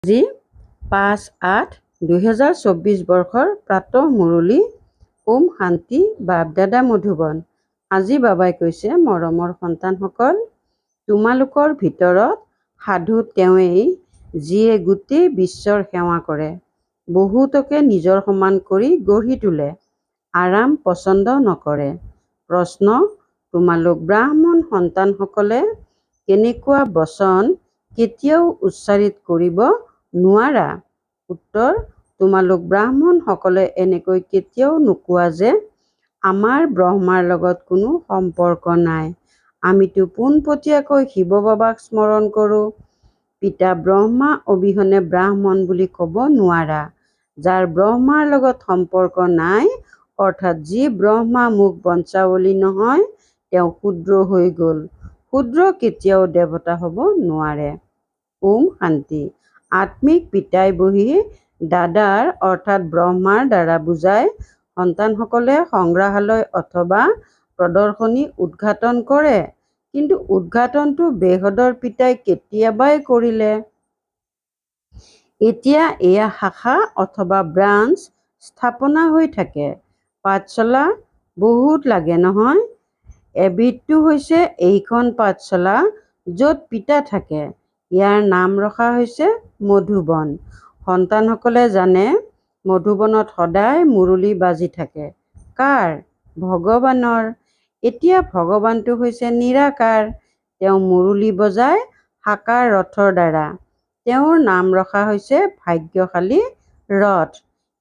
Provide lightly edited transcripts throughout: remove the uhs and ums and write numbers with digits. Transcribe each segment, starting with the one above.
আজি 5-8-2024 বৰ্ষৰ প্ৰাতঃ মুৰলী। ওম শান্তি। বাপ-দাদা মধুবন। আজি বাবাই কৈছে, মৰমৰ সন্তানসকল, তোমালোকৰ ভিতৰত সাধু তেওঁৱেই যিয়ে গোটেই বিশ্বৰ সেৱা কৰে, বহুতকে নিজৰ সমান কৰি গঢ়ি তোলে, আৰাম পচন্দ নকৰে। প্ৰশ্ন: তোমালোক ব্ৰাহ্মণ সন্তানসকলে কেনেকুৱা বচন কেতিয়াও উচ্চাৰিত কৰিব নোৱাৰা? উত্তৰ: তোমালোক ব্ৰাহ্মণ সকলে এনেকৈ কেতিয়াও নোকোৱা যে আমাৰ ব্ৰহ্মাৰ লগত কোনো সম্পৰ্ক নাই। আমিতো পোনপটীয়াকৈ শিৱ বাবাক স্মৰণ কৰোঁ। পিতা ব্ৰহ্মা অবিহনে ব্ৰাহ্মণ বুলি ক'ব নোৱাৰা। যাৰ ব্ৰহ্মাৰ লগত সম্পৰ্ক নাই, অৰ্থাৎ যি ব্ৰহ্মা মুখ বংশাৱলী নহয়, তেওঁ শূদ্ৰ হৈ গ'ল। শূদ্ৰ কেতিয়াও দেৱতা হ'ব নোৱাৰে। ওম শান্তি। আত্মিক পিতাই বহি দাদাৰ অৰ্থাৎ ব্ৰহ্মাৰ দ্বাৰা বুজাই সন্তানসকলে সংগ্ৰহালয় অথবা প্ৰদৰ্শনী উদ্ঘাটন কৰে। কিন্তু উদ্ঘাটনটো বেহদৰ পিতাই কেতিয়াবাই কৰিলে। এতিয়া এয়া শাখা অথবা ব্ৰাঞ্চ স্থাপনা হৈ থাকে। পাঠশালা বহুত লাগে নহয়। এবিধটো হৈছে এইখন পাঠশালা য'ত পিতা থাকে। ইয়াৰ নাম ৰখা হৈছে মধুবন। সন্তানসকলে জানে মধুবনত সদায় মুৰলী বাজি থাকে। কাৰ? ভগৱানৰ। এতিয়া ভগৱানটো হৈছে নিৰাকাৰ। তেওঁ মুৰলী বজায় সাকাৰ ৰথৰ দ্বাৰা। তেওঁৰ নাম ৰখা হৈছে ভাগ্যশালী ৰথ।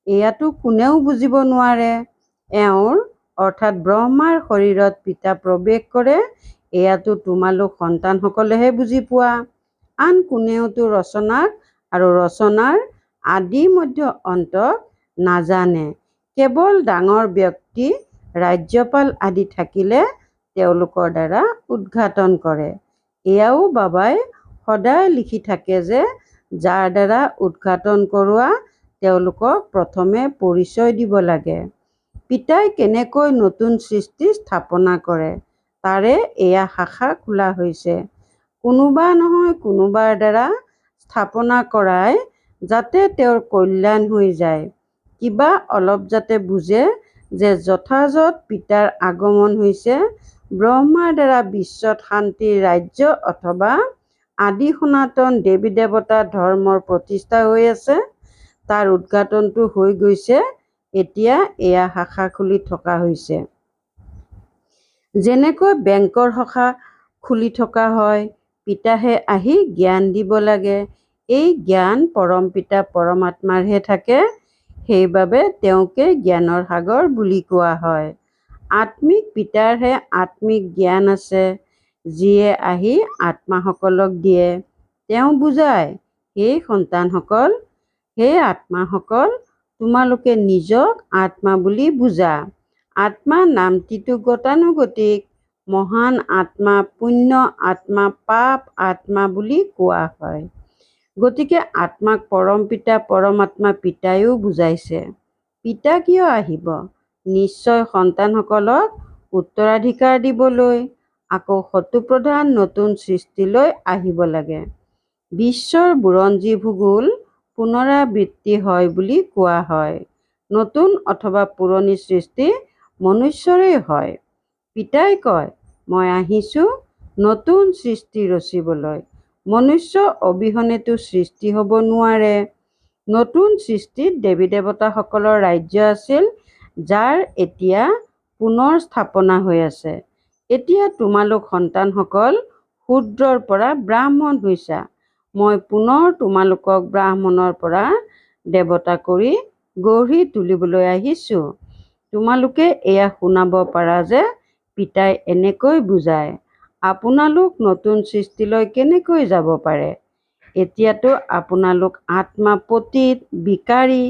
এয়াতো কোনেও বুজিব নোৱাৰে। এওঁৰ অৰ্থাৎ ব্ৰহ্মাৰ শৰীৰত পিতা প্ৰৱেশ কৰে, এয়াতো তোমালোক সন্তানসকলেহে বুজি পোৱা। আন কোনেওতো ৰচনাক আৰু ৰচনাৰ আদি মধ্য অন্তক নাজানে। কেৱল ডাঙৰ ব্যক্তি, ৰাজ্যপাল আদি থাকিলে তেওঁলোকৰ দ্বাৰা উদ্ঘাটন কৰে। এয়াও বাবাই সদায় লিখি থাকে যে যাৰ দ্বাৰা উদ্ঘাটন কৰোৱা তেওঁলোকক প্ৰথমে পৰিচয় দিব লাগে। পিতাই কেনেকৈ নতুন সৃষ্টি স্থাপনা কৰে, তাৰে এয়া শাখা খোলা হৈছে। কোনোবা নহয় কোনোবাৰ দ্বাৰা স্থাপনা কৰাই যাতে তেওঁৰ কল্যাণ হৈ যায়। কিবা অলপ যাতে বুজে যে যথাযথ পিতাৰ আগমন হৈছে, ব্ৰহ্মাৰ দ্বাৰা বিশ্বত শান্তিৰ ৰাজ্য অথবা আদি সনাতন দেৱী দেৱতা ধৰ্মৰ প্ৰতিষ্ঠা হৈ আছে, তাৰ উদ্ঘাটনটো হৈ গৈছে। এতিয়া এয়া শাখা খুলি থকা হৈছে। যেনেকৈ বেংকৰ শাখা খুলি থকা হয়। পিতাহে আহি জ্ঞান দিব লাগে। এই জ্ঞান পৰম পিতা পৰমাত্মাৰহে থাকে। সেইবাবে তেওঁকে জ্ঞানৰ সাগৰ বুলি কোৱা হয়। আত্মিক পিতাৰহে আত্মিক জ্ঞান আছে, যিয়ে আহি আত্মাসকলক দিয়ে। তেওঁ বুজায়, হে সন্তানসকল, হে আত্মাসকল, তোমালোকে নিজক আত্মা বুলি বুজা। আত্মা নামটিতো গতানুগতিক। মহান আত্মা, পুণ্য আত্মা, পাপ আত্মা বুলি কোৱা হয়। গতিকে আত্মাক পৰম পিতা পৰমাত্মা পিতাইও বুজাইছে। পিতা কিয় আহিব? নিশ্চয় সন্তানসকলক উত্তৰাধিকাৰ দিবলৈ। আকৌ শত্ৰুপ্ৰধান নতুন সৃষ্টিলৈ আহিব লাগে। বিশ্বৰ বুৰঞ্জী ভূগোল পুনৰাবৃত্তি হয় বুলি কোৱা হয়। নতুন অথবা পুৰণি সৃষ্টি মনুষ্যৰেই হয়। পিতাই কয়, মই আহিছোঁ নতুন সৃষ্টি ৰচিবলৈ। মনুষ্য অবিহনেতো সৃষ্টি হ'ব নোৱাৰে। নতুন সৃষ্টিত দেৱী দেৱতাসকলৰ ৰাজ্য আছিল, যাৰ এতিয়া পুনৰ স্থাপনা হৈ আছে। এতিয়া তোমালোক সন্তানসকল শূদ্ৰৰ পৰা ব্ৰাহ্মণ হৈছা। মই পুনৰ তোমালোকক ব্ৰাহ্মণৰ পৰা দেৱতা কৰি গঢ়ি তুলিবলৈ আহিছোঁ। তোমালোকে এয়া শুনাব পাৰা যে পিতাই এনেকৈ বুজায়। আপোনালোক নতুন সৃষ্টিলৈ কেনেকৈ যাব পাৰে? এতিয়াতো আপোনালোক আত্মা পতিত, বিকাৰী।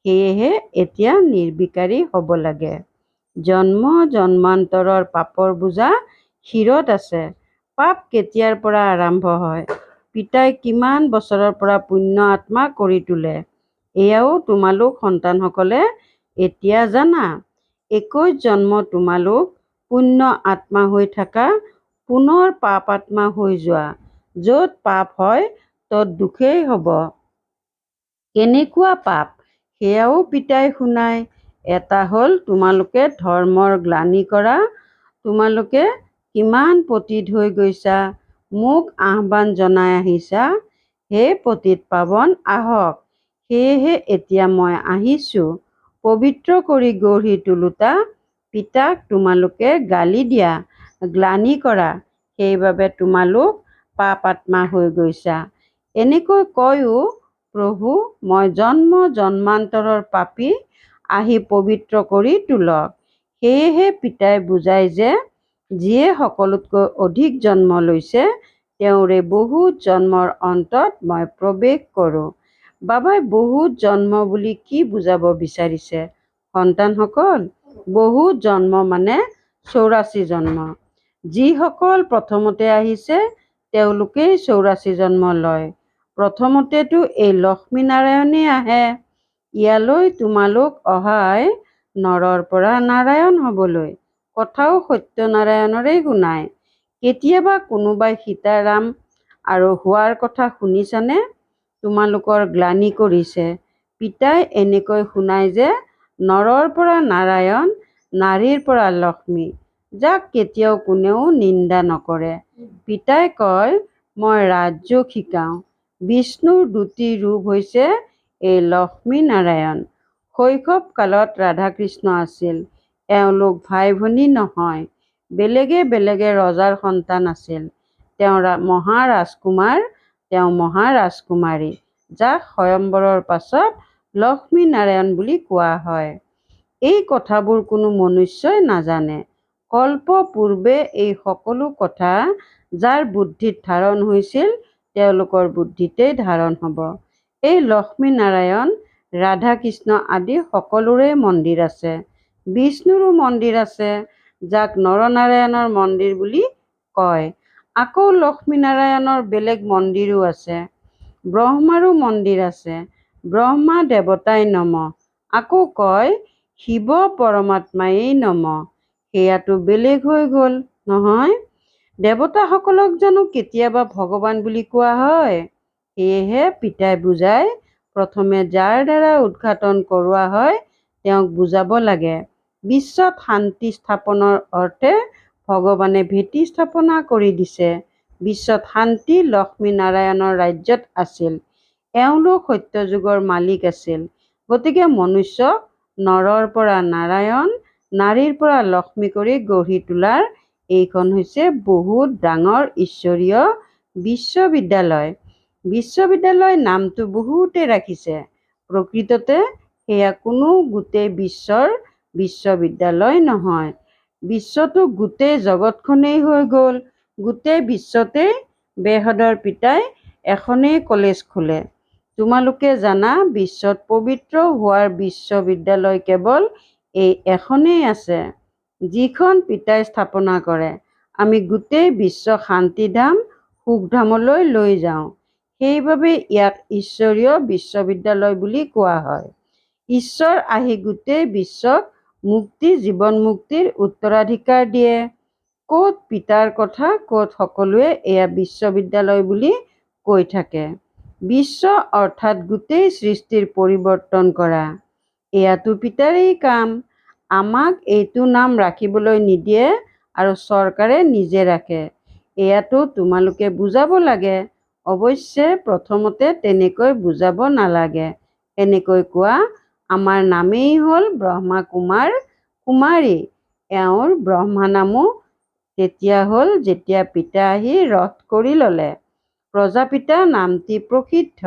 সেয়েহে এতিয়া নিৰ্বিকাৰী হ'ব লাগে। জন্ম জন্মান্তৰৰ পাপৰ বোজা শিৰত আছে। পাপ কেতিয়াৰ পৰা আৰম্ভ হয়? পিতাই কিমান বছৰৰ পৰা পুণ্য আত্মা কৰি তোলে, এয়াও তোমালোক সন্তানসকলে এতিয়া জানা। 21 জন্ম তোমালোক পুণ্য আত্মা হৈ থাকা, পুনৰ পাপ আত্মা হৈ যোৱা। য'ত পাপ হয় তত দুখেই হ'ব। কেনেকুৱা পাপ সেয়াও পিতাই শুনায়। এটা হ'ল তোমালোকে ধৰ্মৰ গ্লানি কৰা, তোমালোকে কিমান পতিত হৈ গৈছা, মোক আহ্বান জনাই আহিছা, হে পতিত পাৱন আহক। সেয়েহে এতিয়া মই আহিছোঁ, পবিত্ৰ কৰি গঢ়ি তোলোতা পিতাক তোমালোকে গালি দিয়া, গ্লানি কৰা, সেইবাবে তোমালোক পাপ আত্মা হৈ গৈছা। এনেকৈ কয়ো, প্ৰভু মই জন্ম জন্মান্তৰৰ পাপী, আহি পবিত্ৰ কৰি তোলক। সেয়েহে পিতাই বুজায় যে যিয়ে সকলোতকৈ অধিক জন্ম লৈছে তেওঁৰে বহুত জন্মৰ অন্তত মই প্ৰৱেশ কৰোঁ। বাবাই বহুত জন্ম বুলি কি বুজাব বিচাৰিছে? সন্তানসকল, বহুত জন্ম মানে 84 জন্ম। যিসকল প্ৰথমতে আহিছে তেওঁলোকেই 84 জন্ম লয়। প্ৰথমতেতো এই লক্ষ্মীনাৰায়ণেই আহে। ইয়ালৈ তোমালোক অহাই নৰৰ পৰা নাৰায়ণ হ'বলৈ। কথাও সত্যনাৰায়ণৰেই শুনায়। কেতিয়াবা কোনোবাই সীতাৰাম আৰু হোৱাৰ কথা শুনিছানে? তোমালোকৰ গ্লানি কৰিছে। পিতাই এনেকৈ শুনায় যে নৰৰ পৰা নাৰায়ণ, নাৰীৰ পৰা লক্ষ্মী, যাক কেতিয়াও কোনেও নিন্দা নকৰে। পিতাই কয় মই ৰাজযোগ শিকাওঁ। বিষ্ণুৰ দুটি ৰূপ হৈছে এই লক্ষ্মী নাৰায়ণ। শৈশৱ কালত ৰাধা কৃষ্ণ আছিল। এওঁলোক ভাই ভনী নহয়, বেলেগে বেলেগে ৰজাৰ সন্তান আছিল। তেওঁ মহাৰাজকুমাৰ, তেওঁ মহাৰাজকুমাৰী, যাক স্বয়ম্বৰৰ পাছত লক্ষ্মী নাৰায়ণ বুলি কোৱা হয়। এই কথাবোৰ কোনো মনুষ্যই নাজানে। কল্প পূৰ্বে এই সকলো কথা যাৰ বুদ্ধিত ধাৰণ হৈছিল তেওঁলোকৰ বুদ্ধিতেই ধাৰণ হ'ব। এই লক্ষ্মী নাৰায়ণ, ৰাধা কৃষ্ণ আদি সকলোৰে মন্দিৰ আছে। বিষ্ণুৰো মন্দিৰ আছে, যাক নৰনাৰায়ণৰ মন্দিৰ বুলি কয়। আকৌ লক্ষ্মীনাৰায়ণৰ বেলেগ মন্দিৰো আছে। ব্ৰহ্মাৰো মন্দিৰ আছে। ব্ৰহ্মা দেৱতাই নমঃ। আকৌ কয় শিৱ পৰমাত্মায়েই নমঃ। সেয়াতো বেলেগ হৈ গ'ল নহয়। দেৱতাসকলক জানো কেতিয়াবা ভগৱান বুলি কোৱা হয়? সেয়েহে পিতাই বুজায়, প্ৰথমে যাৰ দ্বাৰা উদ্ঘাটন কৰোৱা হয় তেওঁক বুজাব লাগে। বিশ্বত শান্তি স্থাপনৰ অৰ্থে ভগৱানে ভেটি স্থাপনা কৰি দিছে। বিশ্বত শান্তি লক্ষ্মী নাৰায়ণৰ ৰাজ্যত আছিল। এওঁলোক সত্যযুগৰ মালিক আছিল। গতিকে মনুষ্যক নৰৰ পৰা নাৰায়ণ, নাৰীৰ পৰা লক্ষ্মী কৰি গঢ়ি তোলাৰ এইখন হৈছে বহুত ডাঙৰ ঈশ্বৰীয় বিশ্ববিদ্যালয়। বিশ্ববিদ্যালয় নামটো বহুতে ৰাখিছে, প্ৰকৃততে সেয়া কোনো গোটেই বিশ্বৰ বিশ্ববিদ্যালয় নহয়। বিশ্বতো গোটেই জগতখনেই হৈ গ'ল। গোটেই বিশ্বতেই বেহদৰ পিতাই এখনেই কলেজ খোলে। তোমালোকে জানা বিশ্বত পবিত্ৰ হোৱাৰ বিশ্ববিদ্যালয় কেৱল এই এখনেই আছে, যিখন পিতাই স্থাপনা কৰে। আমি গোটেই বিশ্বক শান্তিধাম, সুখধামলৈ লৈ যাওঁ। সেইবাবে ইয়াক ঈশ্বৰীয় বিশ্ববিদ্যালয় বুলি কোৱা হয়। ঈশ্বৰ আহি গোটেই বিশ্বক মুক্তি, জীৱন মুক্তিৰ উত্তৰাধিকাৰ দিয়ে। ক'ত পিতাৰ কথা, ক'ত সকলোৱে এয়া বিশ্ববিদ্যালয় বুলি কৈ থাকে। বিশ্ব অৰ্থাৎ গোটেই সৃষ্টিৰ পৰিৱৰ্তন কৰা, এয়াতো পিতাৰেই কাম। আমাক এইটো নাম ৰাখিবলৈ নিদিয়ে আৰু চৰকাৰে নিজে ৰাখে। এয়াতো তোমালোকে বুজাব লাগে। অৱশ্যে প্ৰথমতে তেনেকৈ বুজাব নালাগে। এনেকৈ কোৱা, আমাৰ নামেই হ'ল ব্ৰহ্মা কুমাৰ কুমাৰী। এওঁৰ ব্ৰহ্মা নামো তেতিয়া হ'ল যেতিয়া পিতা আহি ৰথ কৰি ল'লে। প্ৰজাপিতা নামটি প্ৰসিদ্ধ।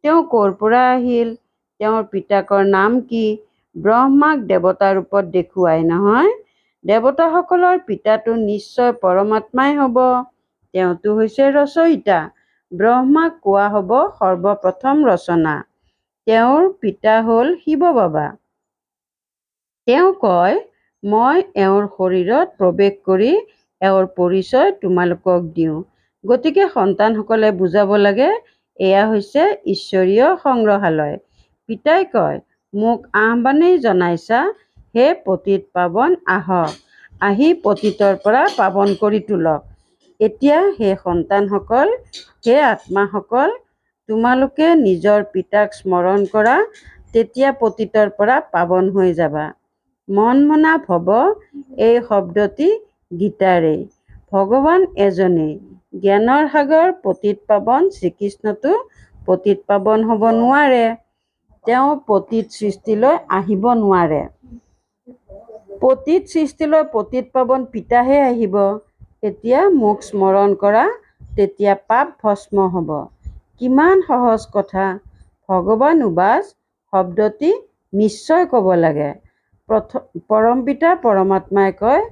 তেওঁ ক'ৰ পৰা আহিল? তেওঁৰ পিতাকৰ নাম কি? ব্ৰহ্মাক দেৱতা ৰূপত দেখুৱাই নহয়। দেৱতাসকলৰ পিতাটো নিশ্চয় পৰমাত্মাই হ'ব। তেওঁতো হৈছে ৰচয়িতা। ব্ৰহ্মাক কোৱা হ'ব সৰ্বপ্ৰথম ৰচনা। তেওঁৰ পিতা হ'ল শিৱ বাবা। তেওঁ কয়, মই এওঁৰ শৰীৰত প্ৰৱেশ কৰি এওঁৰ পৰিচয় তোমালোকক দিওঁ। গতিকে সন্তানসকলে বুজাব লাগে, এয়া হৈছে ঈশ্বৰীয় সংগ্ৰহালয়। পিতাই কয়, মোক আহ্বানেই জনাইছা, হে পতিত পাৱন আহক, আহি পতিতৰ পৰা পাৱন কৰি তোলক। এতিয়া হে সন্তানসকল, হে আত্মাসকল, তোমালোকে নিজৰ পিতাক স্মৰণ কৰা, তেতিয়া পতিতৰ পৰা পাৱন হৈ যাবা। মন মনা ভৱ এই শব্দটি গীতাৰেই। ভগৱান এজনেই, জ্ঞানৰ সাগৰ পতিত পাৱন। শ্ৰীকৃষ্ণটো পতিত পাৱন হ'ব নোৱাৰে, তেওঁ পতিত সৃষ্টিলৈ আহিব নোৱাৰে। পতিত সৃষ্টিলৈ পতিত পাৱন পিতাহে আহিব। এতিয়া মোক স্মৰণ কৰা, তেতিয়া পাপ ভস্ম হ'ব। কিমান সহজ কথা। ভগৱান উবাচ শব্দটি নিশ্চয় ক'ব লাগে। পৰমপিতা পৰমাত্মাই কয়,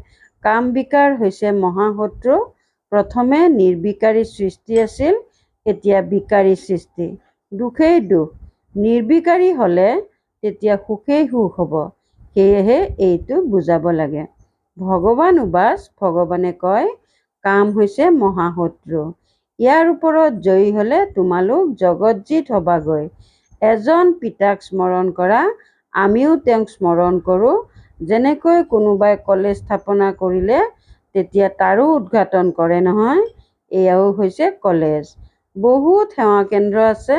কাম বিকাৰ হৈছে মহাশত্ৰু। প্ৰথমে নিৰ্বিকাৰী সৃষ্টি আছিল, এতিয়া বিকাৰী সৃষ্টি। দুখেই দুখ। নিৰ্বিকাৰী হ'লে তেতিয়া সুখেই সুখ হ'ব। সেয়েহে এইটো বুজাব লাগে। ভগৱান উবাচ ভগৱানে কয়, কাম হৈছে মহাশত্ৰু। ইয়াৰ ওপৰত জয়ী হ'লে তোমালোক জগতজিত হ'বাগৈ। এজন পিতাক স্মৰণ কৰা, আমিও তেওঁক স্মৰণ কৰোঁ। যেনেকৈ কোনোবাই কলেজ স্থাপনা কৰিলে তেতিয়া তাৰো উদ্ঘাটন কৰে নহয়, এয়াও হৈছে কলেজ। বহুত সেৱা কেন্দ্ৰ আছে,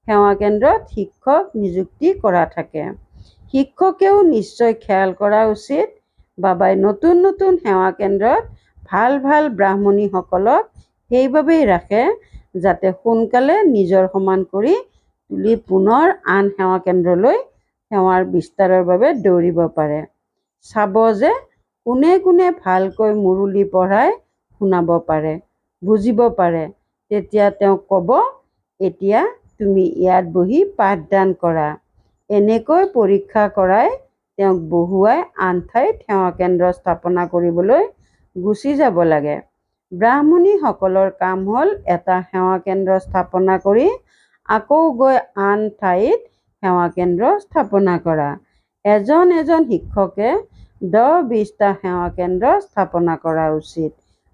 সেৱা কেন্দ্ৰত শিক্ষক নিযুক্তি কৰা থাকে। শিক্ষকেও নিশ্চয় খেয়াল কৰা উচিত। বাবাই নতুন নতুন সেৱা কেন্দ্ৰত ভাল ভাল ব্ৰাহ্মণীসকলক সেইবাবেই ৰাখে, যাতে সোনকালে নিজৰ সমান কৰি তুলি পুনৰ আন সেৱা কেন্দ্ৰলৈ সেৱাৰ বিস্তাৰৰ বাবে দৌৰিব পাৰে। চাব যে কোনে কোনে ভালকৈ মুৰুলি পঢ়াই শুনাব পাৰে, বুজিব পাৰে। তেতিয়া তেওঁক ক'ব, এতিয়া তুমি ইয়াত বহি পাঠদান কৰা। এনেকৈ পৰীক্ষা কৰাই তেওঁক বহুৱাই আন ঠাইত সেৱা কেন্দ্ৰ স্থাপনা কৰিবলৈ গুচি যাব লাগে। ব্ৰাহ্মণীসকলৰ কাম হ'ল এটা সেৱা কেন্দ্ৰ স্থাপনা কৰি আকৌ গৈ আন ঠাইত সেৱা কেন্দ্ৰ স্থাপনা কৰা। এজন এজন শিক্ষকে 10-20টা সেৱা কেন্দ্ৰ স্থাপনা কৰা উচিত।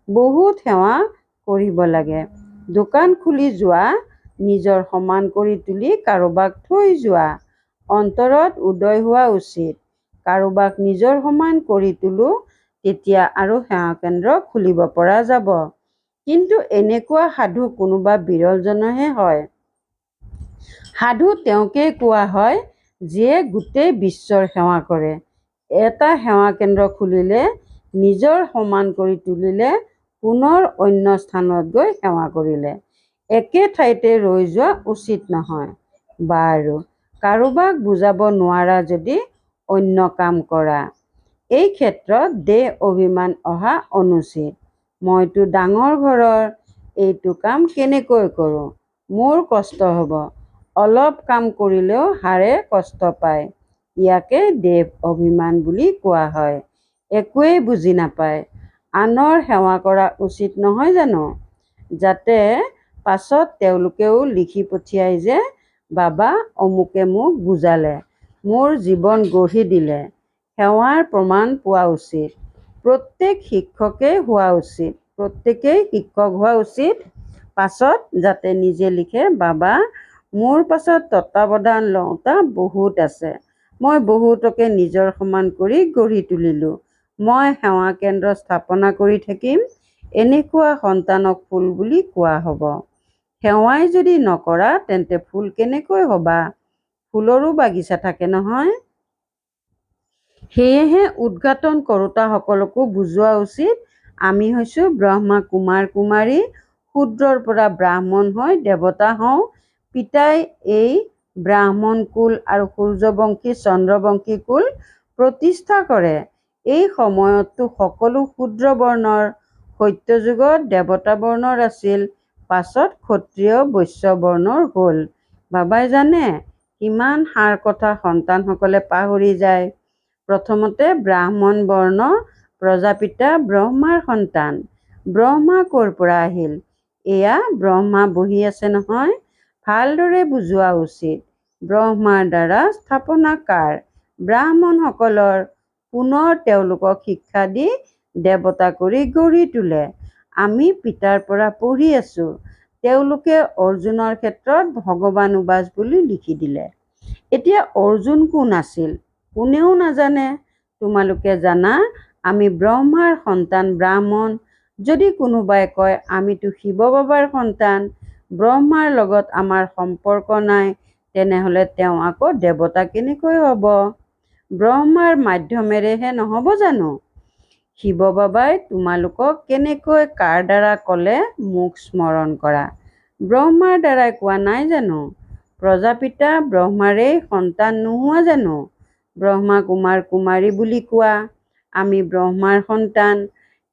বহুত সেৱা কৰিব লাগে। দোকান খুলি যোৱা, নিজৰ সমান কৰি তুলি কাৰোবাক থৈ যোৱা। অন্তৰত উদয় হোৱা উচিত, কাৰোবাক নিজৰ সমান কৰি তোলো, তেতিয়া আৰু সেৱা কেন্দ্ৰ খুলিব পৰা যাব। কিন্তু এনেকুৱা সাধু কোনোবা বিৰলজনহে হয়। সাধু তেওঁকেই কোৱা হয় যিয়ে গোটেই বিশ্বৰ সেৱা কৰে। এটা সেৱা কেন্দ্ৰ খুলিলে, নিজৰ সমান কৰি তুলিলে, পুনৰ অন্য স্থানত গৈ সেৱা কৰিলে। একে ঠাইতে ৰৈ যোৱা উচিত নহয়। বাৰু, কাৰোবাক বুজাব নোৱাৰা যদি অন্য কাম কৰা। এই ক্ষেত্ৰত দেহ অভিমান অহা অনুচিত। মইতো ডাঙৰ ঘৰৰ, এইটো কাম কেনেকৈ কৰোঁ, মোৰ কষ্ট হ'ব। অলপ কাম কৰিলেও হাড়ে কষ্ট পায়। ইয়াকে দেহ অভিমান বুলি কোৱা হয়। একোৱেই বুজি নাপায়। আনৰ সেৱা কৰা উচিত নহয় জানো? যাতে পাছত তেওঁলোকেও লিখি পঠিয়াই যে, বাবা অমুকে মোক বুজালে, মোৰ জীৱন গঢ়ি দিলে। সেৱাৰ প্ৰমাণ পোৱা উচিত। প্ৰত্যেক শিক্ষকেই হোৱা উচিত, প্ৰত্যেকেই শিক্ষক হোৱা উচিত। পাছত যাতে নিজে লিখে, বাবা মোৰ পাছত তত্বাৱধান লওঁতা বহুত আছে। মই বহুতকে নিজৰ সমান কৰি গঢ়ি তুলিলোঁ। মই সেৱা কেন্দ্ৰ স্থাপনা কৰি থাকিম। এনেকুৱা সন্তানক ফুল বুলি কোৱা হ'ব। সেৱাই যদি নকৰা তেন্তে ফুল কেনেকৈ হ'বা? ফুলৰো বাগিচা থাকে নহয়। সেয়েহে উদ্ঘাটন কৰোঁতাসকলকো বুজোৱা উচিত, আমি হৈছোঁ ব্ৰহ্মা কুমাৰ কুমাৰী, শূদ্ৰৰ পৰা ব্ৰাহ্মণ হৈ দেৱতা হওঁ। পিতাই এই ব্ৰাহ্মণ কুল আৰু সূৰ্যবংশী চন্দ্ৰবংশী কুল প্ৰতিষ্ঠা কৰে। এই সময়ততো সকলো শূদ্ৰ বৰ্ণৰ। সত্যযুগত দেৱতা বৰ্ণৰ আছিল, পাছত ক্ষত্ৰিয় বৈশ্য বৰ্ণৰ হ'ল। বাবাই জানে কিমান সাৰ কথা সন্তানসকলে পাহৰি যায়। প্ৰথমতে ব্ৰাহ্মণ বৰ্ণ, প্ৰজাপিতা ব্ৰহ্মাৰ সন্তান। ব্ৰহ্মা ক'ৰ পৰা আহিল? এয়া ব্ৰহ্মা বহি আছে নহয়, ভালদৰে বুজোৱা উচিত। ব্ৰহ্মাৰ দ্বাৰা স্থাপনা কাৰ? ব্ৰাহ্মণসকলৰ। পুনৰ তেওঁলোকক শিক্ষা দি দেৱতা কৰি গঢ়ি তোলে। আমি পিতাৰ পৰা পঢ়ি আছোঁ। তেওঁলোকে অৰ্জুনৰ ক্ষেত্ৰত ভগৱান উবাচ বুলি লিখি দিলে। এতিয়া অৰ্জুন কোন আছিল? কোনেও নাজানে। তোমালোকে জানা, আমি ব্ৰহ্মাৰ সন্তান ব্ৰাহ্মণ। যদি কোনোবাই কয় আমিতো শিৱ বাবাৰ সন্তান, ব্ৰহ্মাৰ লগত আমাৰ সম্পৰ্ক নাই, তেনেহ'লে তেওঁ আকৌ দেৱতা কেনেকৈ হ'ব? ব্ৰহ্মাৰ মাধ্যমেৰেহে নহ'ব জানো? শিৱ বাবাই তোমালোকক কেনেকৈ কাৰ দ্বাৰা ক'লে মোক স্মৰণ কৰা? ব্ৰহ্মাৰ দ্বাৰাই কোৱা নাই জানো? প্ৰজাপিতা ব্ৰহ্মাৰেই সন্তান নোহোৱা জানো? ব্ৰহ্মা কুমাৰ কুমাৰী বুলি কোৱা, আমি ব্ৰহ্মাৰ সন্তান,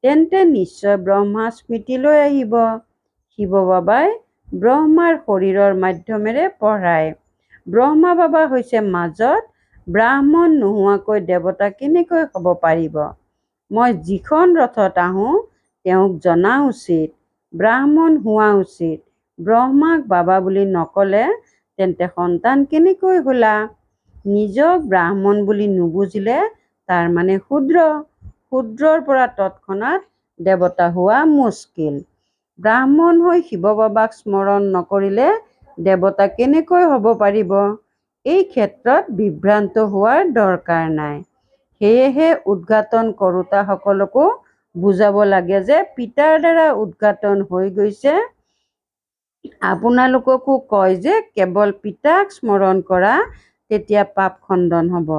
তেন্তে নিশ্চয় ব্ৰহ্মা স্মৃতিলৈ আহিব। শিৱ বাবাই ব্ৰহ্মাৰ শৰীৰৰ মাধ্যমেৰে পঢ়ায়। ব্ৰহ্মা বাবা হৈছে মাজত, ব্ৰাহ্মণ নোহোৱাকৈ দেৱতা কেনেকৈ হ'ব পাৰিব? মই যিখন ৰথত আহোঁ তেওঁক জনা উচিত, ব্ৰাহ্মণ হোৱা উচিত। ব্ৰহ্মাক বাবা বুলি নক'লে তেন্তে সন্তান কেনেকৈ হ'লা? নিজক ব্ৰাহ্মণ বুলি নুবুজিলে তাৰ মানে শূদ্ৰ। শূদ্ৰৰ পৰা তৎক্ষণাত দেৱতা হোৱা মুস্কিল। ব্ৰাহ্মণ হৈ শিৱ বাবাক স্মৰণ নকৰিলে দেৱতা কেনেকৈ হ'ব পাৰিব? এই ক্ষেত্ৰত বিভ্ৰান্ত হোৱাৰ দৰকাৰ নাই। সেয়েহে উদ্ঘাটন কৰোঁতাসকলকো বুজাব লাগে যে পিতাৰ দ্বাৰা উদ্ঘাটন হৈ গৈছে। আপোনালোককো কয় যে কেৱল পিতাক স্মৰণ কৰা, তেতিয়া পাপ খণ্ডন হ'ব।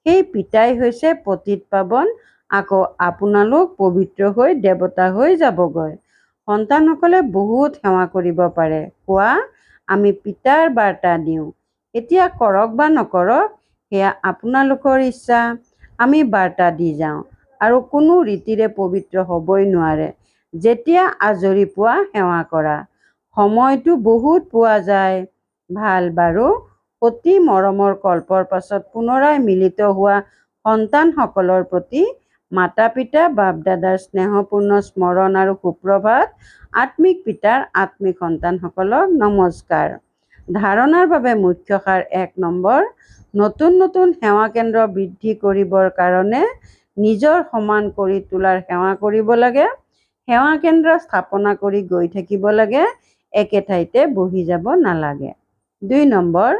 সেই পিতাই হৈছে পতিত পাৱন, আকৌ আপোনালোক পবিত্ৰ হৈ দেৱতা হৈ যাবগৈ। সন্তানসকলে বহুত সেৱা কৰিব পাৰে, কোৱা আমি পিতাৰ বাৰ্তা দিওঁ। এতিয়া কৰক বা নকৰক সেয়া আপোনালোকৰ ইচ্ছা, আমি বাৰ্তা দি যাওঁ। আৰু কোনো ৰীতিৰে পবিত্ৰ হ'বই নোৱাৰে। যেতিয়া আজৰি পোৱা সেৱা কৰা। সময়টো বহুত পোৱা যায়। ভাল বাৰু, অতি মৰমৰ কল্পৰ পাছত পুনৰাই মিলিত হোৱা সন্তানসকলৰ প্ৰতি মাতা পিতা বাপ দাদাৰ স্নেহপূৰ্ণ স্মৰণ আৰু সুপ্ৰভাত। আত্মিক পিতাৰ আত্মিক সন্তানসকলক নমস্কাৰ। ধাৰণাৰ বাবে মুখ্য সাৰ 1 নম্বৰ, নতুন নতুন সেৱা কেন্দ্ৰ বৃদ্ধি কৰিবৰ কাৰণে নিজৰ সমান কৰি তোলাৰ সেৱা কৰিব লাগে। সেৱা কেন্দ্ৰ স্থাপনা কৰি গৈ থাকিব লাগে, একে ঠাইতে বহি যাব নালাগে। 2 নম্বৰ,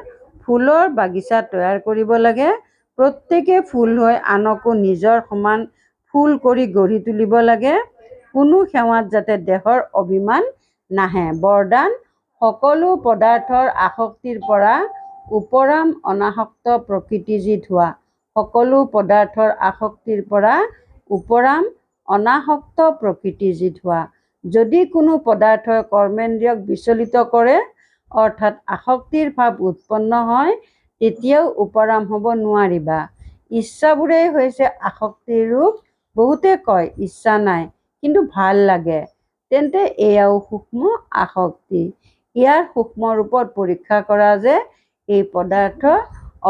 ফুলৰ বাগিচা তৈয়াৰ কৰিব লাগে। প্ৰত্যেকে ফুল হৈ আনকো নিজৰ সমান ফুল কৰি গঢ়ি তুলিব লাগে। কোনো সেৱাত যাতে দেহৰ অভিমান নাহে। বৰদান, সকলো পদাৰ্থৰ আসক্তিৰ পৰা উপৰাম অনাসক্ত প্ৰকৃতিজিত হোৱা। সকলো পদাৰ্থৰ আসক্তিৰ পৰা উপৰাম অনাসক্ত প্ৰকৃতিজিত হোৱা। যদি কোনো পদাৰ্থই কৰ্মেন্দ্ৰিয়ক বিচলিত কৰে, অৰ্থাৎ আসক্তিৰ ভাৱ উৎপন্ন হয়, তেতিয়াও উপৰাম হ'ব নোৱাৰিবা। ইচ্ছাবোৰেই হৈছে আসক্তিৰ ৰূপ। বহুতে কয় ইচ্ছা নাই, কিন্তু ভাল লাগে, তেন্তে এয়াও সূক্ষ্ম আসক্তি। ইয়াৰ সূক্ষ্ম ৰূপত পৰীক্ষা কৰা যে এই পদাৰ্থ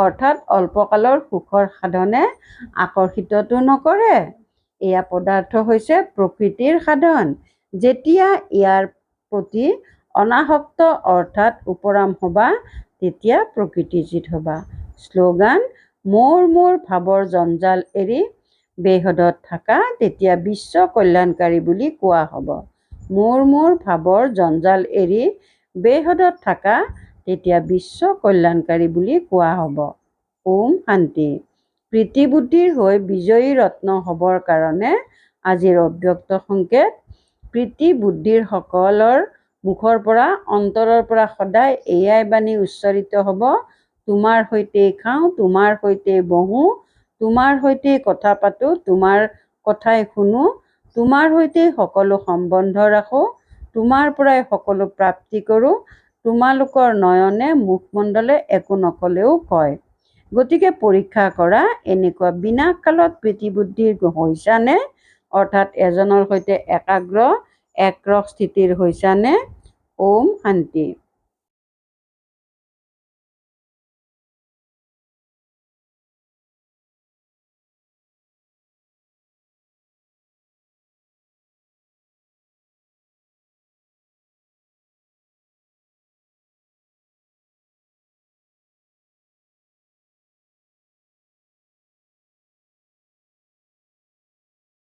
অৰ্থাৎ অল্পকালৰ সুখৰ সাধনে আকৰ্ষিতটো নকৰে। এয়া পদাৰ্থ হৈছে প্ৰকৃতিৰ সাধন। যেতিয়া ইয়াৰ প্ৰতি অনাসক্ত অৰ্থাৎ উপৰাম হবা, তেতিয়া প্ৰকৃতিজিত হবা। শ্লোগান, মোৰ মোৰ ভাৱৰ জঞ্জাল এৰি বেহদত থাকা, তেতিয়া বিশ্ব কল্যাণকাৰী বুলি কোৱা হ'ব। মোৰ মোৰ ভাৱৰ জঞ্জাল এৰি বেহদত থাকা, তেতিয়া বিশ্ব কল্যাণকাৰী বুলি কোৱা হ'ব। ওম শান্তি। প্ৰীতি বুদ্ধিৰ হৈ বিজয়ী ৰত্ন হ'বৰ কাৰণে আজিৰ অব্যক্ত সংকেত। প্ৰীতি বুদ্ধিৰ সকলৰ মুখৰ পৰা অন্তৰৰ পৰা সদায় এয়াই বাণী উচ্চাৰিত হ'ব, তোমাৰ সৈতেই খাওঁ, তোমাৰ সৈতেই বহোঁ, তোমাৰ সৈতেই কথা পাতোঁ, তোমাৰ কথাই শুনো, তোমাৰ সৈতেই সকলো সম্বন্ধ ৰাখোঁ, তোমাৰ পৰাই সকলো প্ৰাপ্তি কৰোঁ, তোমালোকৰ নয়নে মুখমণ্ডলে একো নকলেও কয়। গতিকে পৰীক্ষা কৰা, এনেকুৱা বিনাশ কালত প্ৰীতি বুদ্ধিৰ হৈছানে? অৰ্থাৎ এজনৰ সৈতে একাগ্ৰ একৰস স্থিতিৰ হৈছানে? ওম শান্তি।